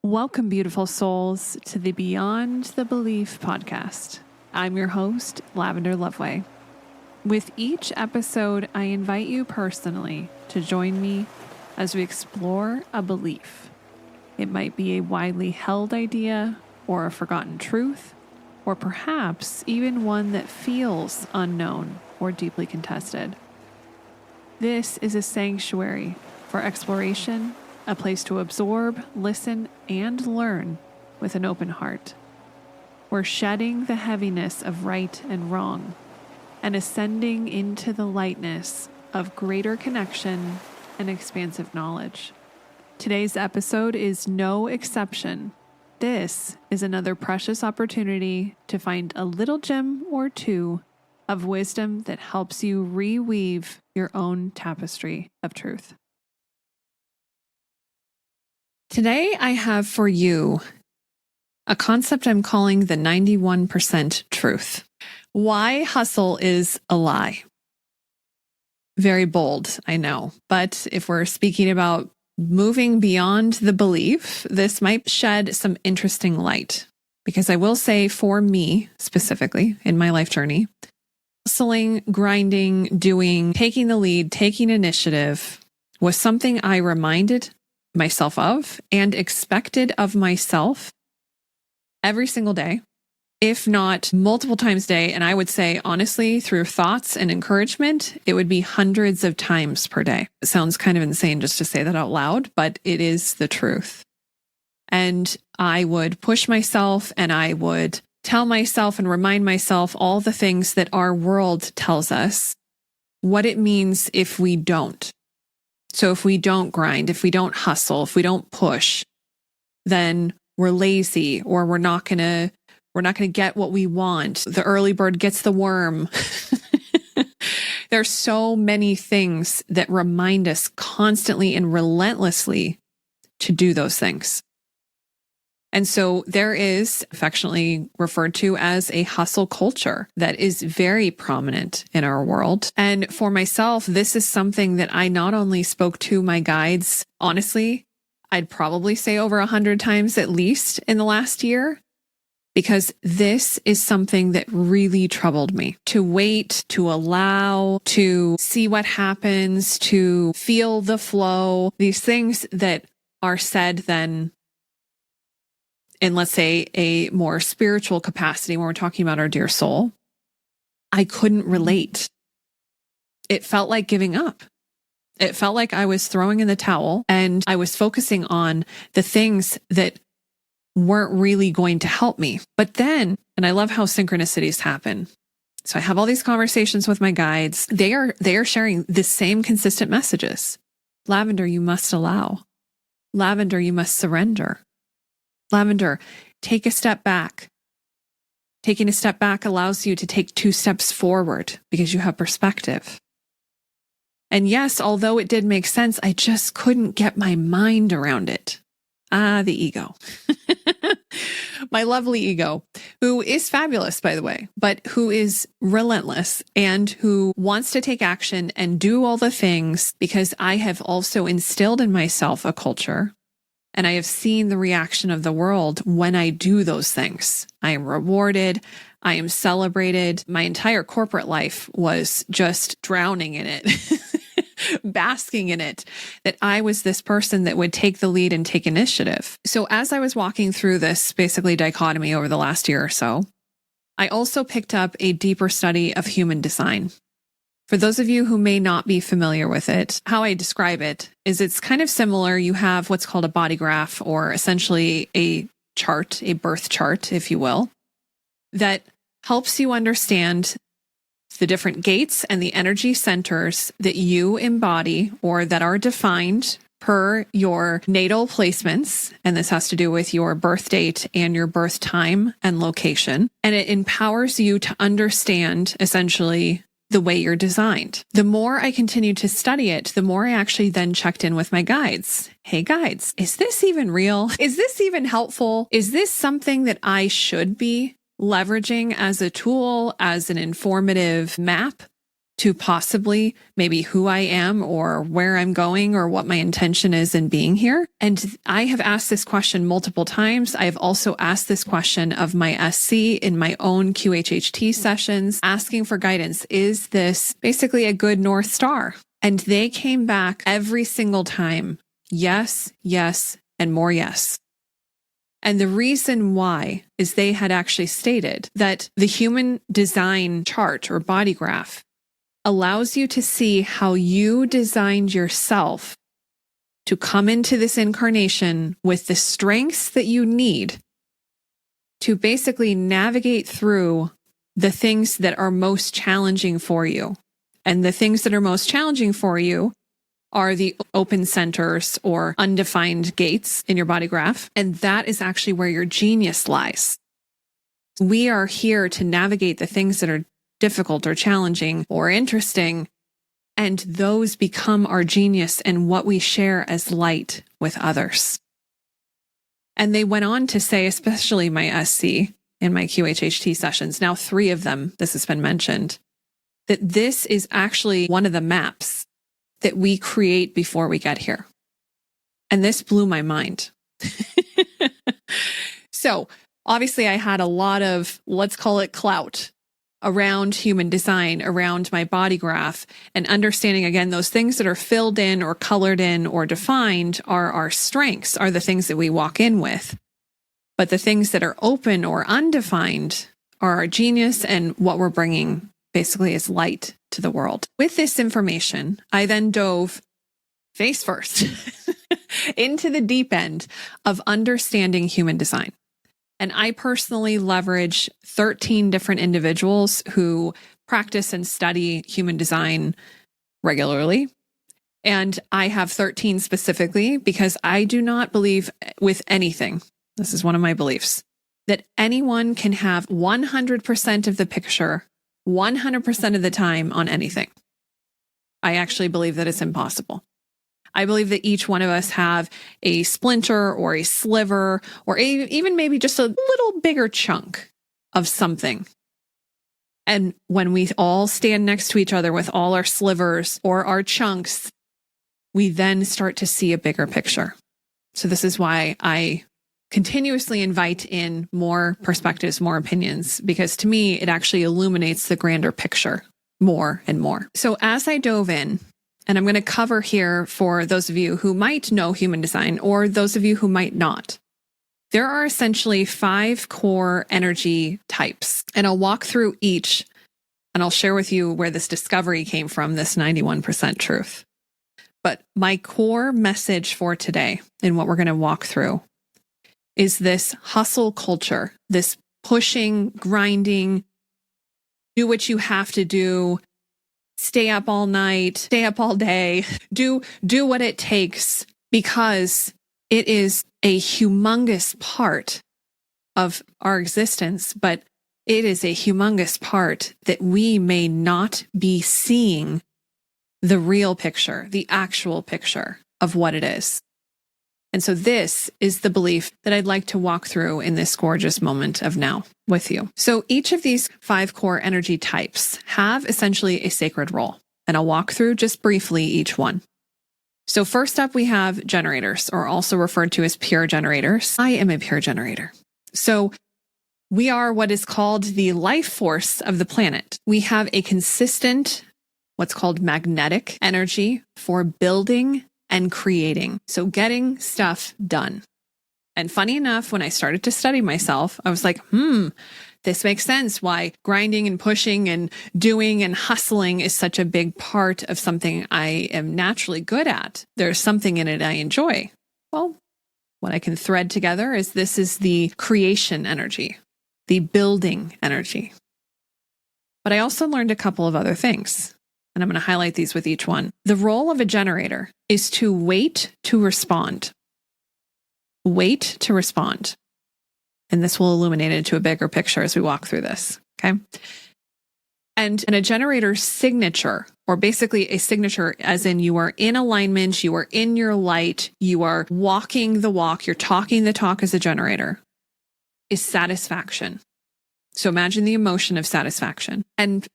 Welcome, beautiful souls, to the Beyond the Belief podcast. I'm your host, Lavender Loveway. With each episode, I invite you personally to join me as we explore a belief. It might be a widely held idea or a forgotten truth, or perhaps even one that feels unknown or deeply contested. This is a sanctuary for exploration, a place to absorb, listen, and learn with an open heart. We're shedding the heaviness of right and wrong and ascending into the lightness of greater connection and expansive knowledge. Today's episode is no exception. This is another precious opportunity to find a little gem or two of wisdom that helps you reweave your own tapestry of truth. Today, I have for you a concept I'm calling the 91% truth. Why hustle is a lie. Very bold, I know. But if we're speaking about moving beyond the belief, this might shed some interesting light. Because I will say, for me specifically in my life journey, hustling, grinding, doing, taking the lead, taking initiative was something I reminded myself of and expected of myself every single day, if not multiple times a day. And I would say, honestly, through thoughts and encouragement, it would be hundreds of times per day. It sounds kind of insane just to say that out loud, but it is the truth. And I would push myself and I would tell myself and remind myself all the things that our world tells us what it means if we don't. So if we don't grind, if we don't hustle, if we don't push, then we're lazy or we're not going to get what we want. The early bird gets the worm. There's so many things that remind us constantly and relentlessly to do those things. And so there is affectionately referred to as a hustle culture that is very prominent in our world. And for myself, this is something that I not only spoke to my guides, honestly, I'd probably say over 100 times at least in the last year, because this is something that really troubled me. To wait, to allow, to see what happens, to feel the flow, these things that are said then in, let's say, a more spiritual capacity when we're talking about our dear soul, I couldn't relate. It felt like giving up. It felt like I was throwing in the towel and I was focusing on the things that weren't really going to help me. But then, and I love how synchronicities happen. So I have all these conversations with my guides. They are sharing the same consistent messages. Lavender, you must allow. Lavender, you must surrender. Lavender, take a step back. Taking a step back allows you to take 2 steps forward because you have perspective. And yes, although it did make sense, I just couldn't get my mind around it. The ego. My lovely ego, who is fabulous, by the way, but who is relentless and who wants to take action and do all the things because I have also instilled in myself a culture. And I have seen the reaction of the world when I do those things. I am rewarded. I am celebrated. My entire corporate life was just drowning in it, basking in it, that I was this person that would take the lead and take initiative. So as I was walking through this basically dichotomy over the last year or so, I also picked up a deeper study of human design. For those of you who may not be familiar with it, how I describe it is it's kind of similar. You have what's called a bodygraph, or essentially a chart, a birth chart, if you will, that helps you understand the different gates and the energy centers that you embody or that are defined per your natal placements. And this has to do with your birth date and your birth time and location. And it empowers you to understand essentially the way you're designed. The more I continued to study it, the more I actually then checked in with my guides. Hey guides, is this even real? Is this even helpful? Is this something that I should be leveraging as a tool, as an informative map? to possibly maybe who I am or where I'm going or what my intention is in being here. And I have asked this question multiple times. I have also asked this question of my SC in my own QHHT sessions, asking for guidance. Is this basically a good North Star? And they came back every single time. Yes, yes, and more yes. And the reason why is they had actually stated that the human design chart or body graph allows you to see how you designed yourself to come into this incarnation with the strengths that you need to basically navigate through the things that are most challenging for you. And the things that are most challenging for you are the open centers or undefined gates in your body graph. And that is actually where your genius lies. We are here to navigate the things that are difficult or challenging or interesting, and those become our genius and what we share as light with others. And they went on to say, especially my SC in my QHHT sessions, now 3 of them, this has been mentioned, that this is actually one of the maps that we create before we get here. And this blew my mind. So obviously I had a lot of, let's call it clout around human design, around my body graph, and understanding, again, those things that are filled in or colored in or defined are our strengths, are the things that we walk in with. But the things that are open or undefined are our genius and what we're bringing basically as light to the world. With this information, I then dove face first into the deep end of understanding human design. And I personally leverage 13 different individuals who practice and study human design regularly. And I have 13 specifically because I do not believe with anything. This is one of my beliefs, that anyone can have 100% of the picture 100% of the time on anything. I actually believe that it's impossible. I believe that each one of us have a splinter or a sliver or even maybe just a little bigger chunk of something. And when we all stand next to each other with all our slivers or our chunks, we then start to see a bigger picture. So this is why I continuously invite in more perspectives, more opinions, because to me, it actually illuminates the grander picture more and more. So as I dove in, and I'm going to cover here for those of you who might know human design or those of you who might not, there are essentially 5 core energy types, and I'll walk through each and I'll share with you where this discovery came from, this 91% truth. But my core message for today and what we're going to walk through is this hustle culture, this pushing, grinding, do what you have to do, stay up all night, stay up all day, do what it takes, because it is a humongous part of our existence, but it is a humongous part that we may not be seeing the real picture, the actual picture of what it is. And so this is the belief that I'd like to walk through in this gorgeous moment of now with you. So each of these 5 core energy types have essentially a sacred role, and I'll walk through just briefly each one. So first up, we have generators, or also referred to as pure generators. I am a pure generator. So we are what is called the life force of the planet. We have a consistent, what's called magnetic energy for building and creating. So getting stuff done. And funny enough, when I started to study myself, I was like, this makes sense why grinding and pushing and doing and hustling is such a big part of something I am naturally good at. There's something in it I enjoy. Well, what I can thread together is this is the creation energy, the building energy. But I also learned a couple of other things, and I'm going to highlight these with each one. The role of a generator is to wait to respond. Wait to respond. And this will illuminate into a bigger picture as we walk through this, okay? And a generator's signature, or basically a signature as in you are in alignment, you are in your light, you are walking the walk, you're talking the talk as a generator, is satisfaction. So imagine the emotion of satisfaction. And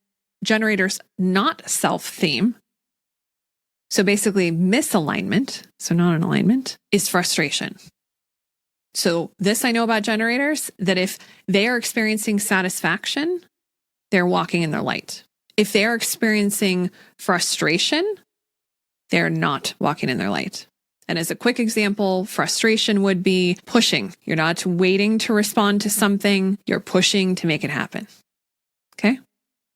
generators not self-theme, so basically misalignment, so not an alignment, is frustration. So this I know about generators, that if they are experiencing satisfaction, they're walking in their light. If they are experiencing frustration, they're not walking in their light. And as a quick example, frustration would be pushing. You're not waiting to respond to something, you're pushing to make it happen. Okay?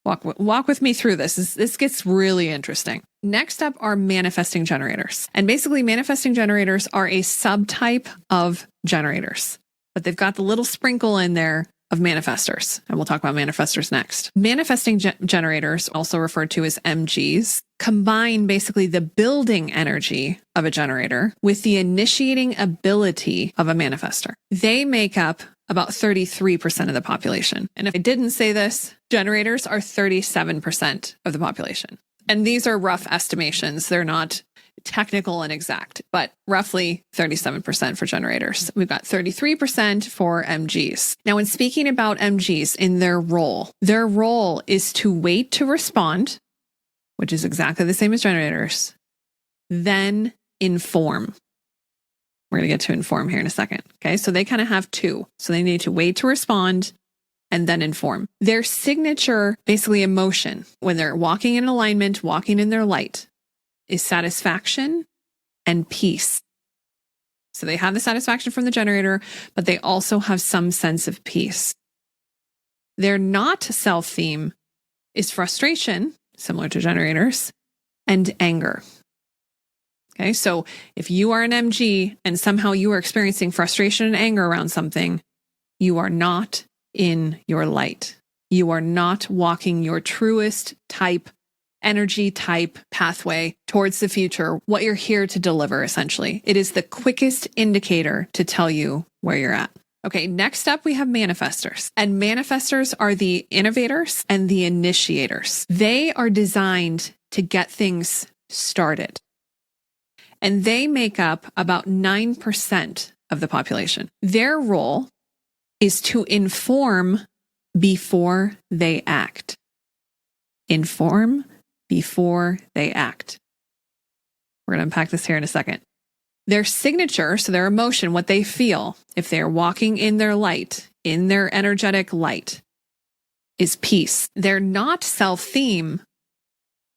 Walk with me through this. This gets really interesting. Next up are manifesting generators. And basically, manifesting generators are a subtype of generators, but they've got the little sprinkle in there of manifestors. And we'll talk about manifestors next. Manifesting generators, also referred to as MGs, combine basically the building energy of a generator with the initiating ability of a manifestor. They make up about 33% of the population. And if I didn't say this, generators are 37% of the population. And these are rough estimations. They're not technical and exact, but roughly 37% for generators. We've got 33% for MGs. Now, when speaking about MGs in their role is to wait to respond, which is exactly the same as generators, then inform. We're going to get to inform here in a second. Okay. So they kind of have two. So they need to wait to respond and then inform. Their signature, basically emotion, when they're walking in alignment, walking in their light, is satisfaction and peace. So they have the satisfaction from the generator, but they also have some sense of peace. Their not self-theme is frustration, similar to generators, and anger. Okay, so if you are an MG and somehow you are experiencing frustration and anger around something, you are not in your light. You are not walking your truest type, energy type pathway towards the future, what you're here to deliver, essentially. It is the quickest indicator to tell you where you're at. Okay, next up we have manifestors. And manifestors are the innovators and the initiators. They are designed to get things started. And they make up about 9% of the population. Their role is to inform before they act. Inform before they act. We're going to unpack this here in a second. Their signature, so their emotion, what they feel, if they're walking in their light, in their energetic light, is peace. Their not self-theme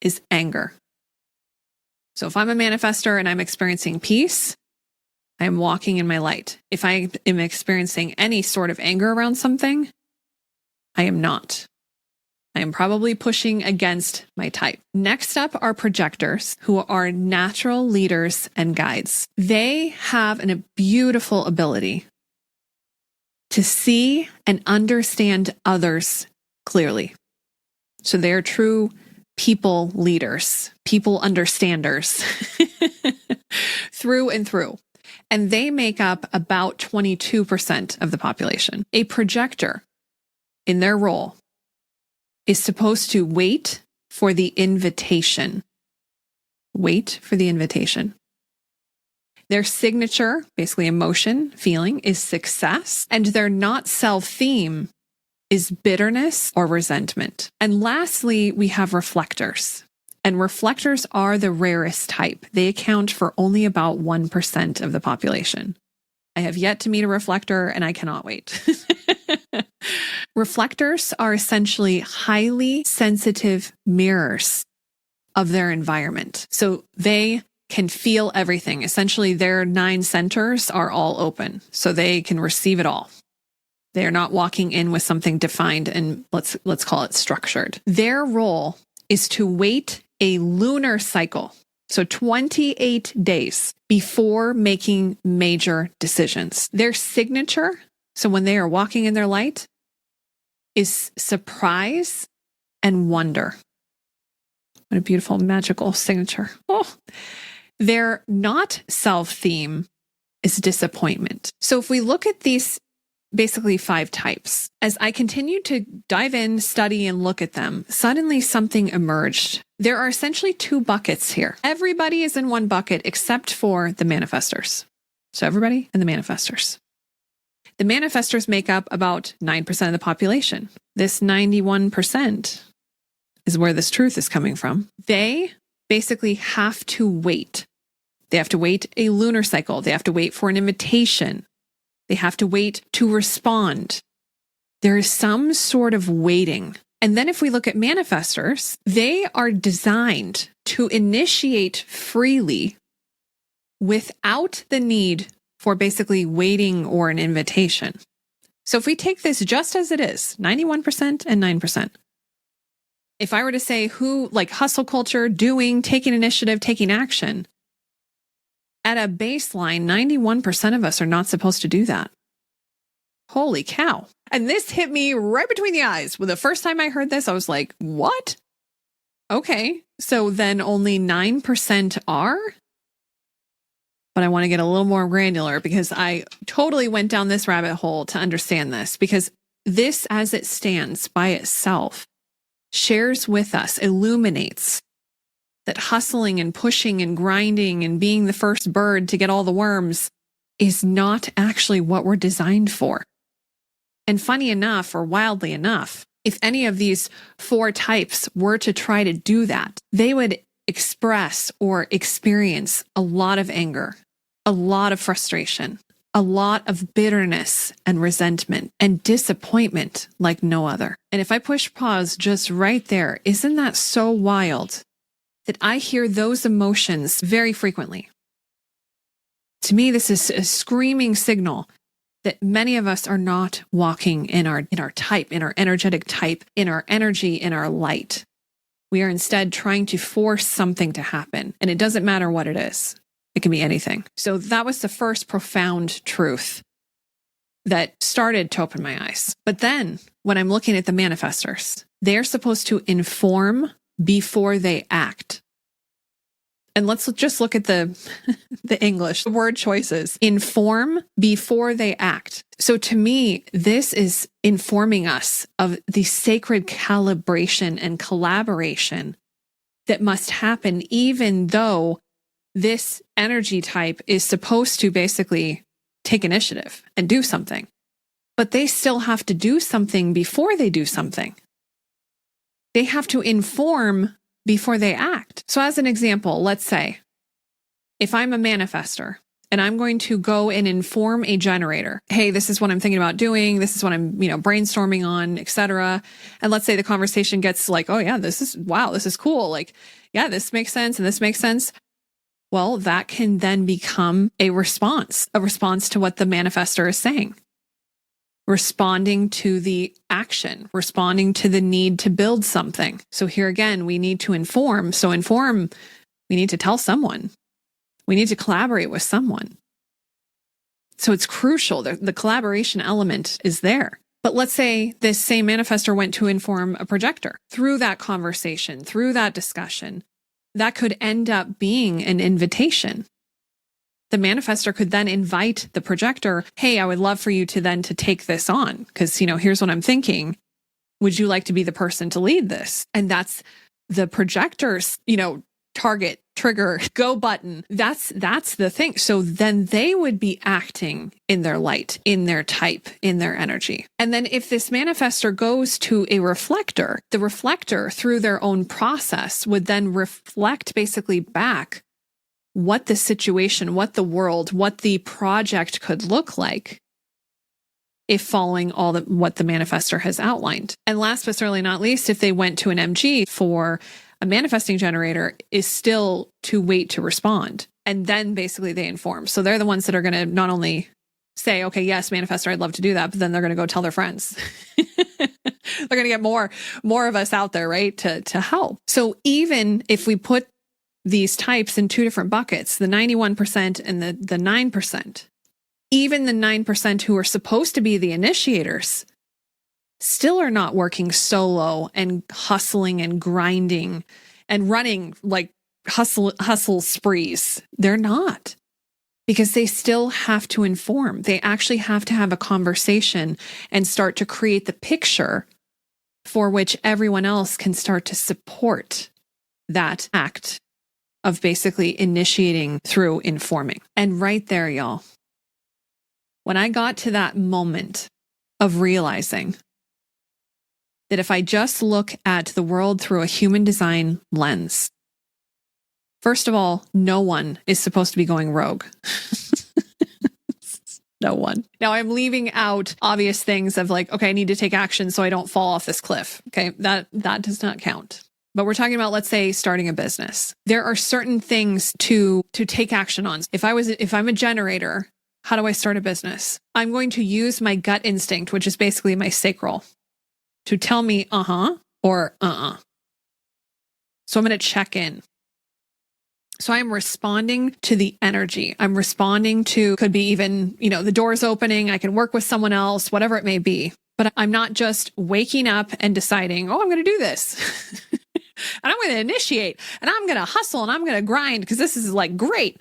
is anger. So if I'm a manifestor and I'm experiencing peace, I'm walking in my light. If I am experiencing any sort of anger around something, I am not. I am probably pushing against my type. Next up are projectors, who are natural leaders and guides. They have a beautiful ability to see and understand others clearly. So they are true people leaders, people understanders through and through. And they make up about 22% of the population. A projector, in their role, is supposed to wait for the invitation. Wait for the invitation. Their signature, basically emotion, feeling, is success. And their not self-theme is bitterness or resentment. And lastly, we have reflectors. And reflectors are the rarest type. They account for only about 1% of the population. I have yet to meet a reflector, and I cannot wait. Reflectors are essentially highly sensitive mirrors of their environment. So they can feel everything. Essentially, their 9 centers are all open, so they can receive it all. They are not walking in with something defined and let's call it structured. Their role is to wait a lunar cycle, so 28 days before making major decisions. Their signature, so when they are walking in their light, is surprise and wonder. What a beautiful, magical signature. Oh. Their not self-theme is disappointment. So if we look at these basically 5 types, as I continued to dive in, study, and look at them, suddenly something emerged. There are essentially 2 buckets here. Everybody is in one bucket except for the manifestors. So everybody and the manifestors. The manifestors make up about 9% of the population. This 91% is where this truth is coming from. They basically have to wait. They have to wait a lunar cycle. They have to wait for an invitation. They have to wait to respond. There is some sort of waiting. And then if we look at manifestors, they are designed to initiate freely without the need for basically waiting or an invitation. So if we take this just as it is, 91% and 9%, if I were to say who, like hustle culture, doing, taking initiative, taking action, at a baseline, 91% of us are not supposed to do that. Holy cow. And this hit me right between the eyes. Well, the first time I heard this, I was like, what? Okay, so then only 9% are? But I want to get a little more granular because I totally went down this rabbit hole to understand this, because this as it stands by itself shares with us, illuminates that hustling and pushing and grinding and being the first bird to get all the worms is not actually what we're designed for. And funny enough, or wildly enough, if any of these 4 types were to try to do that, they would express or experience a lot of anger, a lot of frustration, a lot of bitterness and resentment and disappointment like no other. And if I push pause just right there, isn't that so wild that I hear those emotions very frequently? To me, this is a screaming signal that many of us are not walking in our type, in our energetic type, in our energy, in our light. We are instead trying to force something to happen. And it doesn't matter what it is. It can be anything. So that was the first profound truth that started to open my eyes. But then when I'm looking at the manifestors, they're supposed to inform before they act. And let's just look at the English word choices. Inform before they act. So to me, this is informing us of the sacred calibration and collaboration that must happen, even though this energy type is supposed to basically take initiative and do something. But they still have to do something before they do something. They have to inform before they act. So as an example, let's say if I'm a manifestor and I'm going to go and inform a generator, hey, this is what I'm thinking about doing. This is what I'm, brainstorming on, etc. And let's say the conversation gets like, oh yeah, this is cool. Like, yeah, this makes sense. And this makes sense. Well, that can then become a response to what the manifestor is saying. Responding to the action, responding to the need to build something. So here again, we need to inform. So inform, we need to tell someone. We need to collaborate with someone. So it's crucial. The collaboration element is there. But let's say this same manifestor went to inform a projector. Through that conversation, through that discussion, that could end up being an invitation. The manifestor could then invite the projector, hey, I would love for you to take this on because, here's what I'm thinking. Would you like to be the person to lead this? And that's the projector's, target, trigger, go button. That's the thing. So then they would be acting in their light, in their type, in their energy. And then if this manifestor goes to a reflector, the reflector through their own process would then reflect basically back what the situation, what the world, what the project could look like if following what the manifestor has outlined. And last but certainly not least, if they went to an MG for a manifesting generator, is still to wait to respond. And then basically they inform. So they're the ones that are going to not only say, okay, yes, manifestor, I'd love to do that, but then they're going to go tell their friends. They're going to get more of us out there, right? To help. So even if we put these types in 2 different buckets, the 91% and the 9%, even the 9% who are supposed to be the initiators still are not working solo and hustling and grinding and running like hustle sprees. They're not, because they still have to inform. They actually have to have a conversation and start to create the picture for which everyone else can start to support that act of basically initiating through informing. And right there, y'all, when I got to that moment of realizing that if I just look at the world through a human design lens, first of all, no one is supposed to be going rogue. No one. Now I'm leaving out obvious things of like, okay, I need to take action so I don't fall off this cliff. Okay. That does not count. But we're talking about, let's say, starting a business. There are certain things to take action on. If I'm a generator, how do I start a business? I'm going to use my gut instinct, which is basically my sacral, to tell me or So I'm going to check in. So I'm responding to the energy. I'm responding to, could be even, the door's opening. I can work with someone else, whatever it may be. But I'm not just waking up and deciding, I'm going to do this. And I'm going to initiate and I'm going to hustle and I'm going to grind because this is like great.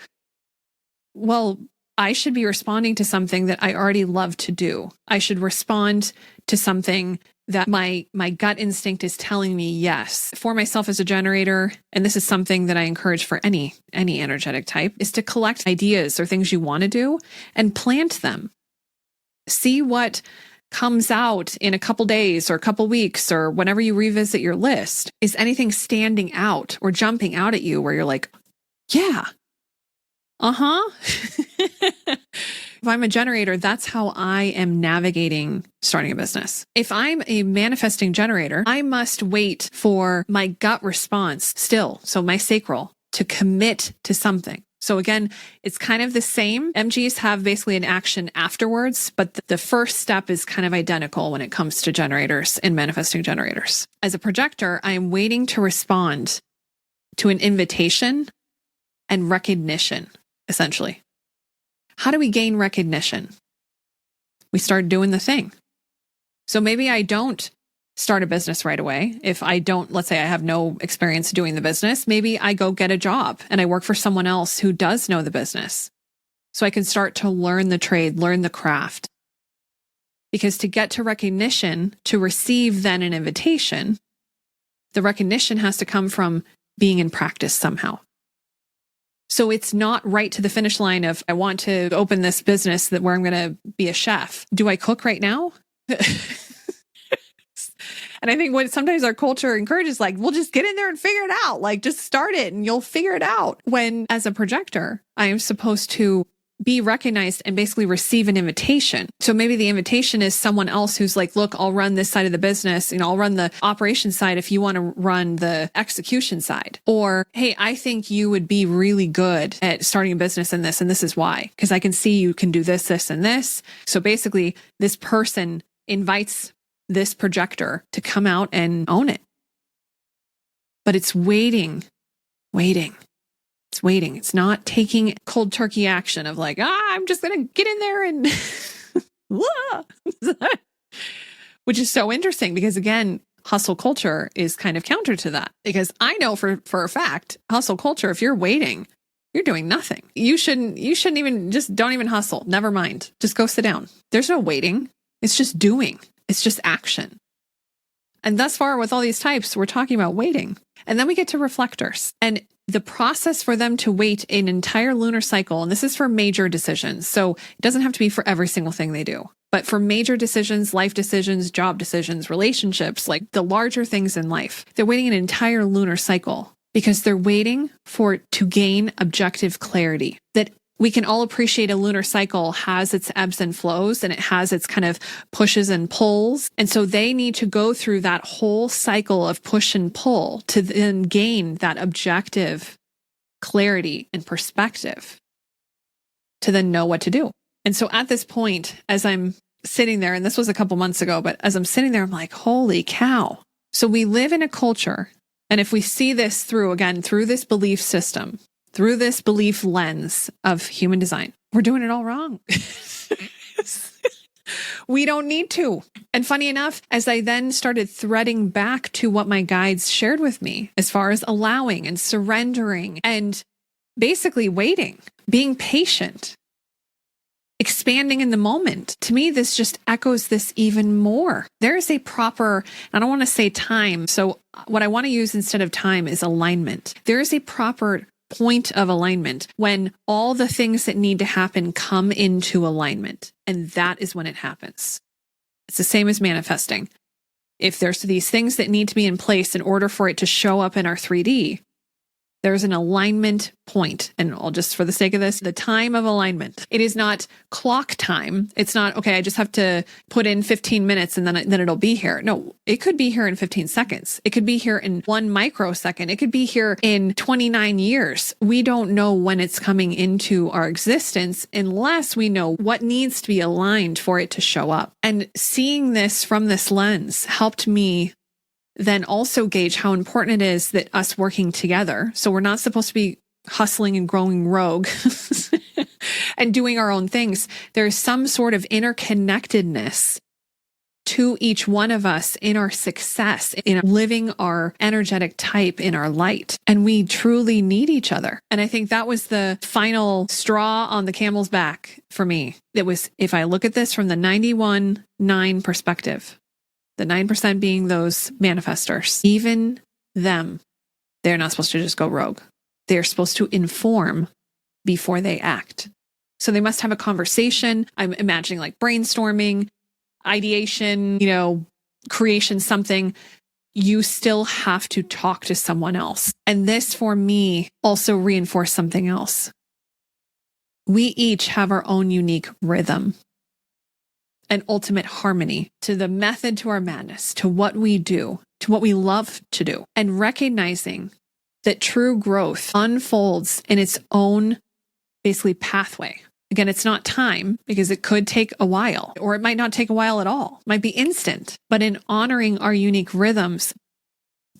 Well, I should be responding to something that I already love to do. I should respond to something that my gut instinct is telling me yes. For myself as a generator, and this is something that I encourage for any energetic type, is to collect ideas or things you want to do and plant them. See what comes out in a couple days or a couple weeks or whenever you revisit your list. Is anything standing out or jumping out at you where you're like, yeah, If I'm a generator, that's how I am navigating starting a business. If I'm a manifesting generator, I must wait for my gut response still, so my sacral, to commit to something. So again, it's kind of the same. MGs have basically an action afterwards, but the first step is kind of identical when it comes to generators and manifesting generators. As a projector, I am waiting to respond to an invitation and recognition, essentially. How do we gain recognition? We start doing the thing. So maybe I don't start a business right away. If I don't, let's say I have no experience doing the business, maybe I go get a job and I work for someone else who does know the business. So I can start to learn the trade, learn the craft. Because to get to recognition, to receive then an invitation, the recognition has to come from being in practice somehow. So it's not right to the finish line of, I want to open this business where I'm going to be a chef. Do I cook right now? And I think what sometimes our culture encourages, like, we'll just get in there and figure it out. Like, just start it and you'll figure it out. When as a projector, I am supposed to be recognized and basically receive an invitation. So maybe the invitation is someone else who's like, look, I'll run this side of the business. I'll run the operation side if you want to run the execution side. Or, hey, I think you would be really good at starting a business in this, and this is why. Because I can see you can do this, this, and this. So basically, this person invites this projector to come out and own it. But it's waiting. It's waiting. It's not taking cold turkey action of like, I'm just going to get in there and which is so interesting because again, hustle culture is kind of counter to that because I know for a fact, hustle culture, if you're waiting, you're doing nothing. You shouldn't even, just don't even hustle. Never mind. Just go sit down. There's no waiting. It's just doing. It's just action. And thus far with all these types, we're talking about waiting. And then we get to reflectors. And the process for them to wait an entire lunar cycle, and this is for major decisions. So it doesn't have to be for every single thing they do. But for major decisions, life decisions, job decisions, relationships, like the larger things in life, they're waiting an entire lunar cycle because they're waiting to gain objective clarity. That we can all appreciate a lunar cycle has its ebbs and flows and it has its kind of pushes and pulls. And so they need to go through that whole cycle of push and pull to then gain that objective clarity and perspective to then know what to do. And so at this point, as I'm sitting there, and this was a couple months ago, but as I'm sitting there, I'm like, holy cow. So we live in a culture. And if we see this through this belief system, through this belief lens of human design, we're doing it all wrong. We don't need to. And funny enough, as I then started threading back to what my guides shared with me, as far as allowing and surrendering and basically waiting, being patient, expanding in the moment, to me, this just echoes this even more. There is a proper, I don't want to say time. So what I want to use instead of time is alignment. There is a proper point of alignment when all the things that need to happen come into alignment. And that is when it happens. It's the same as manifesting. if there's these things that need to be in place in order for it to show up in our 3D, there's an alignment point. And I'll just, for the sake of this, the time of alignment. It is not clock time. It's not, okay, I just have to put in 15 minutes and then it'll be here. No, it could be here in 15 seconds. It could be here in 1 microsecond. It could be here in 29 years. We don't know when it's coming into our existence unless we know what needs to be aligned for it to show up. And seeing this from this lens helped me then also gauge how important it is that us working together. So we're not supposed to be hustling and growing rogue and doing our own things. There's some sort of interconnectedness to each one of us in our success, in living our energetic type in our light. And we truly need each other. And I think that was the final straw on the camel's back for me. It was, if I look at this from the 91-9 perspective, the 9% being those manifestors, even them, they're not supposed to just go rogue. They're supposed to inform before they act. So they must have a conversation. I'm imagining like brainstorming, ideation, creation, something. You still have to talk to someone else. And this for me also reinforced something else. We each have our own unique rhythm and ultimate harmony to the method to our madness, to what we do, to what we love to do, and recognizing that true growth unfolds in its own basically pathway. Again, it's not time because it could take a while, or it might not take a while at all. It might be instant, but in honoring our unique rhythms,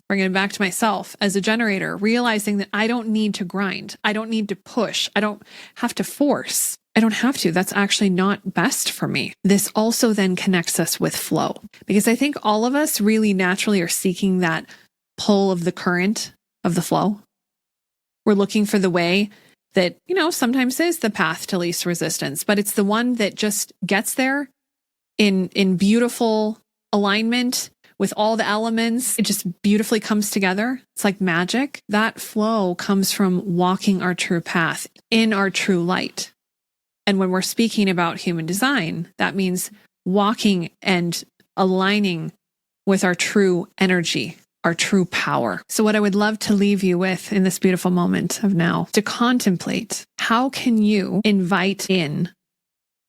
bringing it back to myself as a generator, realizing that I don't need to grind. I don't need to push. I don't have to force. I don't have to. That's actually not best for me. This also then connects us with flow, because I think all of us really naturally are seeking that pull of the current of the flow. We're looking for the way that, sometimes is the path to least resistance, but it's the one that just gets there in beautiful alignment with all the elements. It just beautifully comes together. It's like magic. That flow comes from walking our true path in our true light. And when we're speaking about human design, that means walking and aligning with our true energy, our true power. So what I would love to leave you with in this beautiful moment of now, to contemplate, how can you invite in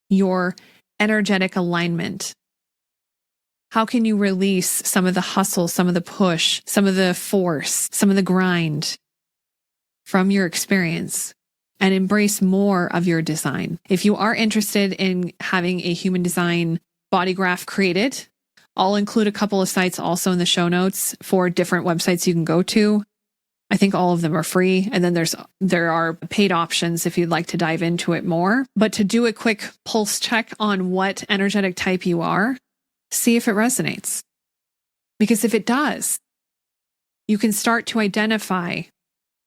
your energetic alignment? How can you release some of the hustle, some of the push, some of the force, some of the grind from your experience, and embrace more of your design? If you are interested in having a human design bodygraph created, I'll include a couple of sites also in the show notes for different websites you can go to. I think all of them are free. And then there are paid options if you'd like to dive into it more. But to do a quick pulse check on what energetic type you are, see if it resonates. Because if it does, you can start to identify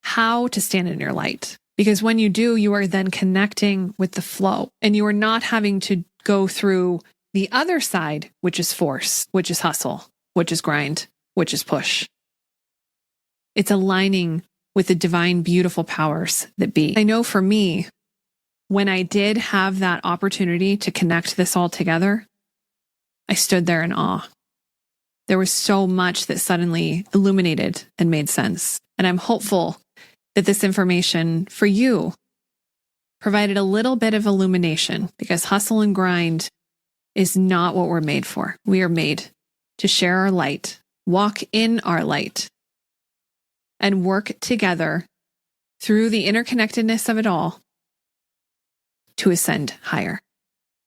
how to stand in your light. Because when you do, you are then connecting with the flow, and you are not having to go through the other side, which is force, which is hustle, which is grind, which is push. It's aligning with the divine, beautiful powers that be. I know for me, when I did have that opportunity to connect this all together, I stood there in awe. There was so much that suddenly illuminated and made sense. And I'm hopeful that this information for you provided a little bit of illumination, because hustle and grind is not what we're made for. We are made to share our light, walk in our light, and work together through the interconnectedness of it all to ascend higher.